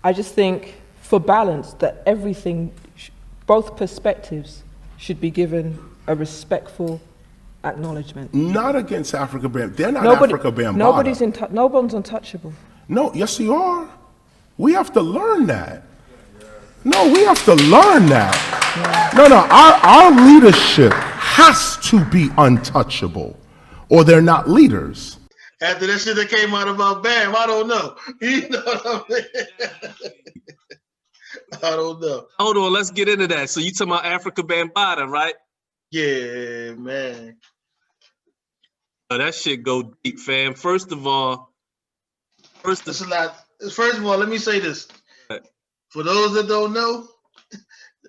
I just think for balance that everything, both perspectives should be given a respectful acknowledgement. Not against Afrika Bambatta. They're not Afrika Bambatta. No one's untouchable. No, yes you are. We have to learn that. No, we have to learn that. No, our leadership has to be untouchable, or they're not leaders. After that shit that came out about Bam, I don't know. You know what I mean? I don't know. Hold on, let's get into that. So you talking about Afrika Bambatta, right? Yeah, man. Oh, that shit go deep, fam. First of all, First of all, let me say this. For those that don't know,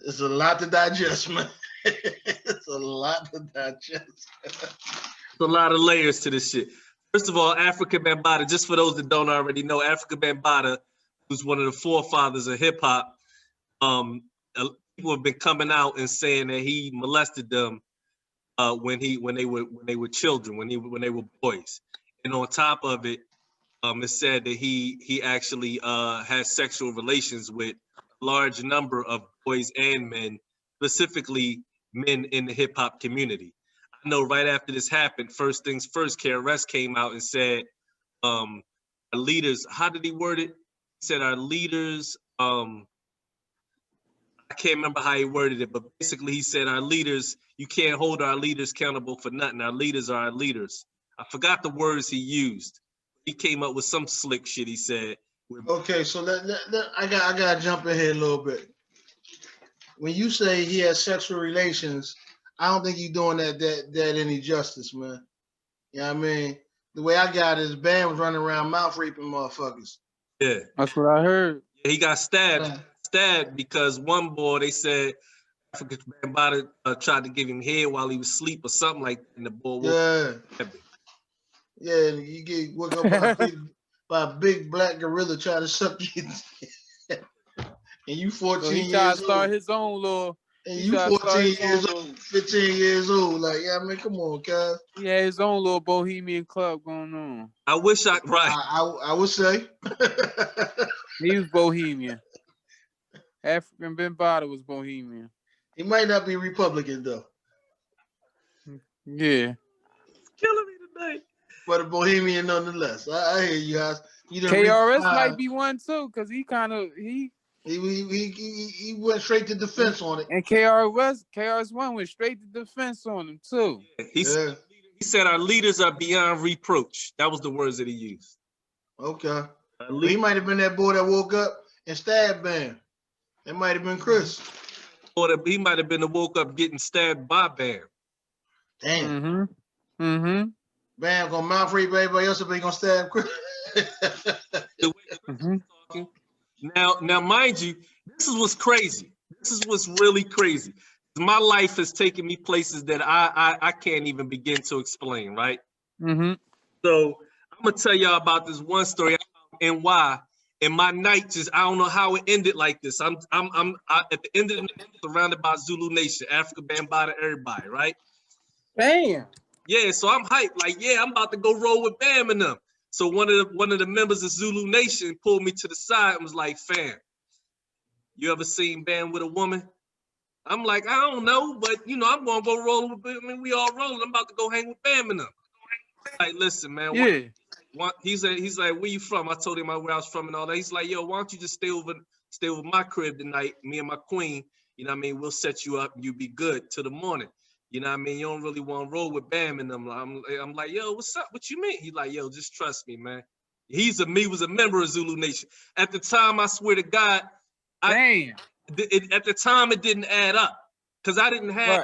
it's a lot to digest, man. It's a lot to digest. There's a lot of layers to this shit. First of all, Afrika Bambatta, just for those that don't already know, Afrika Bambatta, who's one of the forefathers of hip hop, people have been coming out and saying that he molested them when they were children, when they were boys. And on top of it, it said that he actually had sexual relations with a large number of boys and men, specifically men in the hip hop community. I know right after this happened, first things first, KRS came out and said, our leaders, how did he word it? He said our leaders, I can't remember how he worded it, but basically he said our leaders, you can't hold our leaders accountable for nothing. Our leaders are our leaders. I forgot the words he used. He came up with some slick shit he said. Okay, so I gotta jump in here a little bit. When you say he has sexual relations, I don't think you're doing that any justice, man. You know what I mean? The way I got it is Bam was running around mouth raping motherfuckers. Yeah. That's what I heard. Yeah, he got stabbed because one boy, they said Afrika Bambatta tried to give him head while he was asleep or something like that, and the boy woke up. Yeah, you get woke up by a big black gorilla trying to suck you. And you 14 so he years tried old. to start his own little. And you 14 years old, 15 years old. Like, yeah, I mean, come on, cuz. He had his own little bohemian club going on. I wish I would say. He was bohemian. Afrika Bambatta was bohemian. He might not be Republican though. Yeah. Killing me tonight. But a bohemian nonetheless. I hear you guys. KRS might be one too, because he kind of he went straight to defense on it. And KRS-One went straight to defense on him too. He said our leaders are beyond reproach. That was the words that he used. Okay. He might have been that boy that woke up and stabbed Bam. It might have been Chris. Or he might have been the woke up getting stabbed by Bam. Damn. Mm-hmm. Bam gonna mouth rape everybody else if they gonna stab Chris. Now, mind you, this is what's crazy. This is what's really crazy. My life has taken me places that I can't even begin to explain, right? Mm-hmm. So I'm gonna tell y'all about this one story and why. And my night just, I don't know how it ended like this. I'm at the end of the night, surrounded by Zulu Nation, Afrika Bambatta, everybody, right? Bam. Yeah, so I'm hyped, like, yeah, I'm about to go roll with Bam and them. So one of the members of Zulu Nation pulled me to the side and was like, fam, you ever seen Bam with a woman? I'm like, I don't know, but you know, I'm gonna go roll with Bam. I mean, we all rolling. I'm about to go hang with Bam and them. Like, listen, man. Yeah. He's like, where you from? I told him where I was from and all that. He's like, yo, why don't you just stay over my crib tonight, me and my queen. You know what I mean? We'll set you up and you be good till the morning. You know what I mean? You don't really want to roll with Bam and them. I'm like, yo, what's up? What you mean? He's like, yo, just trust me, man. He was a member of Zulu Nation. At the time, I swear to God, at the time it didn't add up. Because I didn't have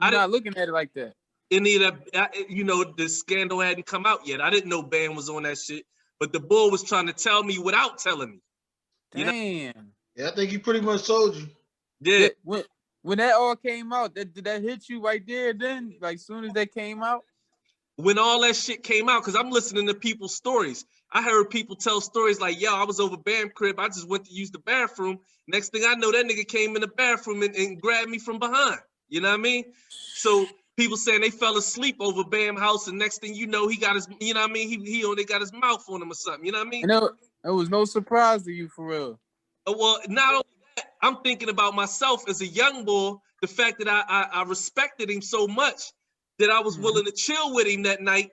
I'm not looking at it like that. Any of that, you know, the scandal hadn't come out yet. I didn't know Bam was on that shit. But the boy was trying to tell me without telling me. Damn. You know? Yeah, I think he pretty much told you. Yeah. When that all came out, did that hit you right there then? Like soon as that came out? When all that shit came out, because I'm listening to people's stories. I heard people tell stories like, yo, I was over Bam crib. I just went to use the bathroom. Next thing I know, that nigga came in the bathroom and grabbed me from behind. You know what I mean? So people saying they fell asleep over Bam house, and next thing you know, he got his, you know what I mean? He only got his mouth on him or something. You know what I mean? And it was no surprise to you for real. Well, not only that, I'm thinking about myself as a young boy. The fact that I respected him so much that I was willing to chill with him that night.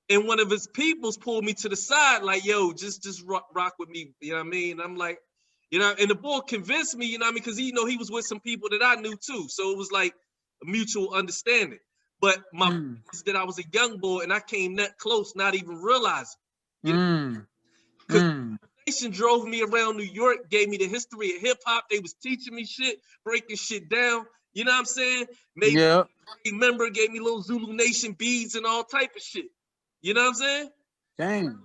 And one of his peoples pulled me to the side, like, yo, just rock with me. You know what I mean? And I'm like, you know, and the boy convinced me, you know what I mean? Because he was with some people that I knew too. So it was like a mutual understanding. But my is that I was a young boy and I came that close, not even realizing. You know? Because Nation drove me around New York, gave me the history of hip hop. They was teaching me shit, breaking shit down. You know what I'm saying? Made me remember, gave me little Zulu Nation beads and all type of shit. You know what I'm saying? Dang.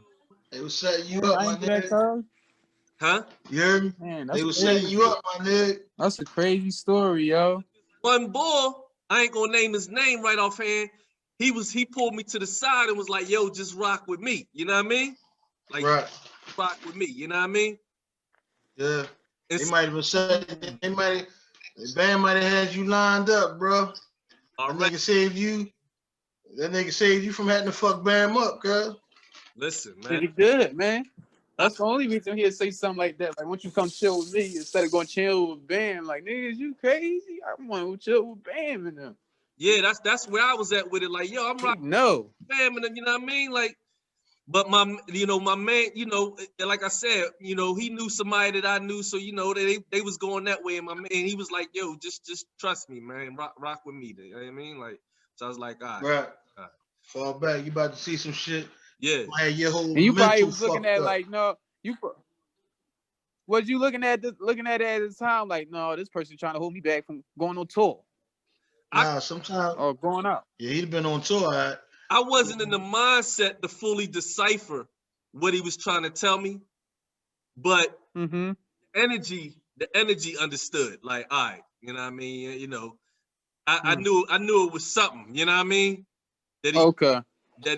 They was setting you up, my nigga. That, huh? You heard me? Man, they was setting you up, my nigga. That's a crazy story, yo. One boy, I ain't gonna name his name right offhand. He pulled me to the side and was like, yo, just rock with me. You know what I mean? Like, rock with me. You know what I mean? Yeah. They might have been saying, the band might have had you lined up, bro. That nigga saved you. That nigga saved you from having to fuck Bam up, cuz. Listen, man. Pretty good, man. That's the only reason he'll say something like that. Like, once you come chill with me, instead of going chill with Bam, like, niggas, you crazy? I want to chill with Bam and them. Yeah, that's where I was at with it. Like, yo, I'm rocking Bam and them, you know what I mean? Like, but my man, like I said, he knew somebody that I knew, so they was going that way. And my man, he was like, "Yo, just trust me, man. Rock with me." You know what I mean? Like, so I was like, "All right." Fall back. You about to see some shit. Yeah. Your whole and you probably was looking at up. like, no, was you looking at it at the time? Like, no, this person trying to hold me back from going on tour. Nah, sometimes or going out. Yeah, he'd been on tour. Right? I wasn't in the mindset to fully decipher what he was trying to tell me, but the energy understood. Like, all right, you know what I mean? I knew it was something. You know what I mean? That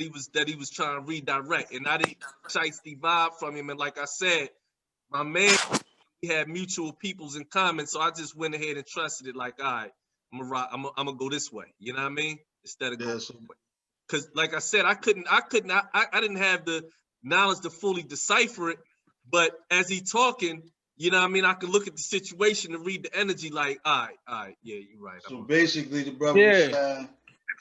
he was trying to redirect, and I didn't shiesty vibe from him. And like I said, my man, we had mutual peoples in common, so I just went ahead and trusted it. Like, all right, I'm gonna go this way. You know what I mean? Instead of going this way. Because like I said, I didn't have the knowledge to fully decipher it. But as he talking, you know what I mean, I could look at the situation and read the energy. Like, all right, yeah, you're right. So basically, the brother was saying,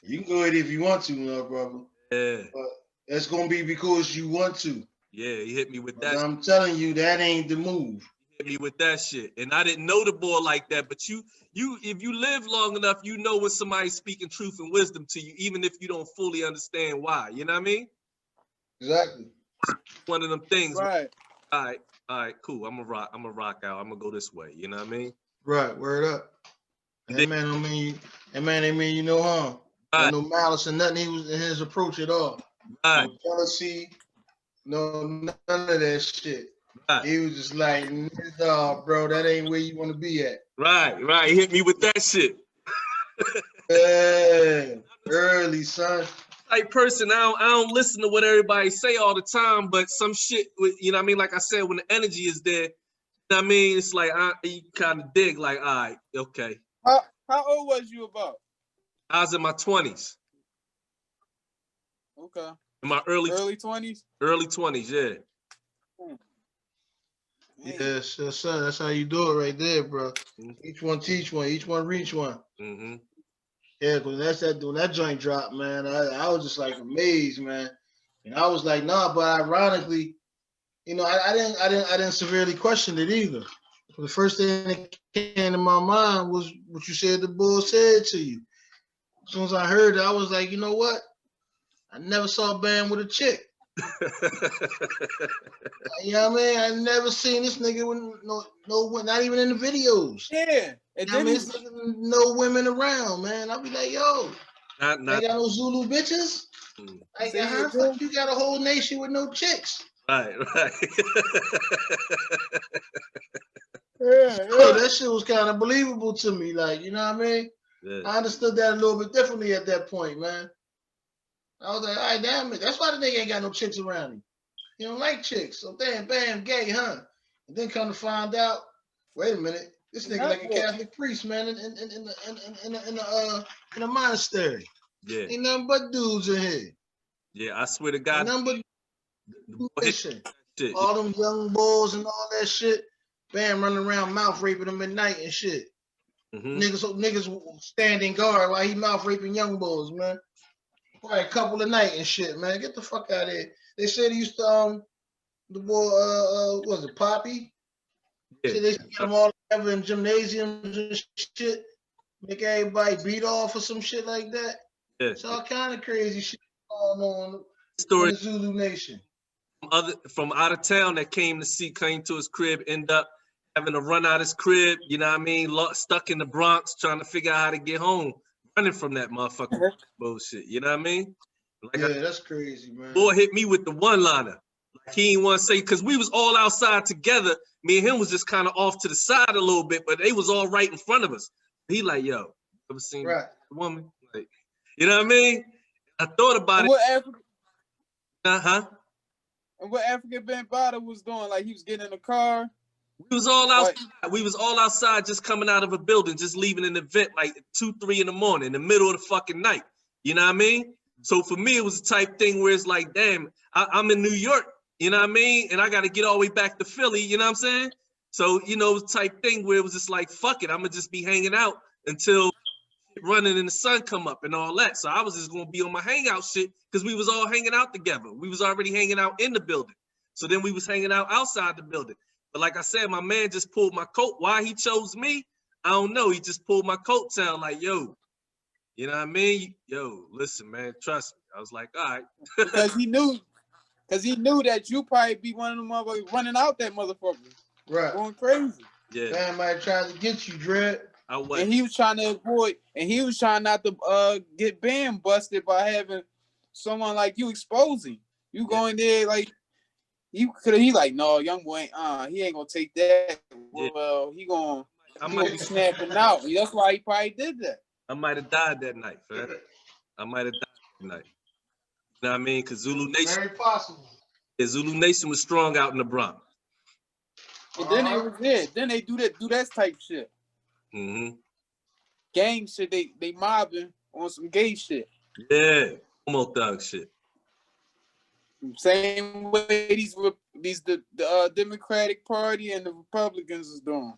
you can go ahead if you want to, brother. Yeah. But that's gonna be because you want to. Yeah, he hit me with that. I'm telling you, that ain't the move. He hit me with that shit, and I didn't know the boy like that. But if you live long enough, you know when somebody's speaking truth and wisdom to you, even if you don't fully understand why. You know what I mean? Exactly. One of them things. Right. All right, cool. I'm gonna rock out. I'm gonna go this way. You know what I mean? Right. Word up. And that man don't mean you no harm. Right. No malice and nothing. He was in his approach at all. Right. No jealousy. No, none of that shit. Right. He was just like, nah, bro, that ain't where you want to be at. Right. He hit me with that shit. Yeah, early, son. Type person, I don't listen to what everybody say all the time, but some shit, you know what I mean? Like I said, when the energy is there, you know what I mean? It's like, you kind of dig, like, all right, okay. How old was you about? I was in my 20s. Okay. In my early 20s? Early 20s, yeah. Yes, son. That's how you do it right there, bro. Each one teach one, each one reach one. Yeah, because when that joint dropped, man, I was just like amazed, man. And I was like, nah, but ironically, I didn't severely question it either. The first thing that came to my mind was what you said the bull said to you. As soon as I heard it, I was like, you know what? I never saw Bam with a chick. You know what I mean? I never seen this nigga with no, not even in the videos. Yeah. And then this nigga, no women around, man. I'll be like, yo, ain't got no Zulu bitches. Like, how the fuck you got a whole nation with no chicks? Right. So that shit was kind of believable to me. Like, you know what I mean? Yeah. I understood that a little bit differently at that point, man. I was like, all right, damn it. That's why the nigga ain't got no chicks around him. He don't like chicks. So Bam, gay, huh? And then come to find out, wait a minute, this nigga like a Catholic priest, man, in a monastery. Yeah. Ain't nothing but dudes in here. Yeah, I swear to God. All them young boys and all that shit. Bam running around mouth raping them at night and shit. Mm-hmm. Niggas standing guard while he mouth raping young boys, man. Probably a couple of night and shit, man. Get the fuck out of here. They said he used to the boy what was it Poppy? Yeah. So they get them all together in gymnasiums and shit, make everybody beat off or some shit like that. Yeah. It's all kind of crazy shit going on Story in the Zulu Nation. From out of town that came to his crib, end up having to run out his crib, you know what I mean? Stuck in the Bronx, trying to figure out how to get home, running from that motherfucking bullshit, you know what I mean? Like Yeah, that's crazy, man. Boy hit me with the one-liner. Like he ain't want to say, because we was all outside together. Me and him was just kind of off to the side a little bit, but they was all right in front of us. He like, yo, ever seen a woman? Like, you know what I mean? I thought about it. Uh-huh. And what Afrika Bambatta was doing, like he was getting in the car. We was all outside. We was all outside, just coming out of a building, just leaving an event like 2, 3 in the morning, in the middle of the fucking night. You know what I mean? So for me, it was the type thing where it's like, damn, I'm in New York, you know what I mean? And I got to get all the way back to Philly, you know what I'm saying? So, you know, it was the type thing where it was just like, fuck it, I'm going to just be hanging out until running and the sun come up and all that. So I was just going to be on my hangout shit because we was all hanging out together. We was already hanging out in the building. So then we was hanging out outside the building. But like I said, my man just pulled my coat. Why he chose me, I don't know. He just pulled my coat down like, yo, you know what I mean? Yo, listen, man, trust me. I was like, all right. Because he knew that you probably be one of them motherfuckers running out that motherfucker. Right. Going crazy. Yeah. Bam might try to get you, Dread. And he was trying to avoid, and he was trying not to get Bam busted by having someone like you exposing. You going there like he like, no, young boy he ain't gonna take that. Well, he gonna be snapping out. That's why he probably did that. I might have died that night, fam. I might have died that night. You know what I mean? Because Zulu Nation. Very possible. Yeah, Zulu Nation was strong out in the Bronx. And then they was there. Then they do that type shit. Mm-hmm. Gang shit. They mobbing on some gay shit. Yeah, homo thug shit. Same way the Democratic Party and the Republicans is doing.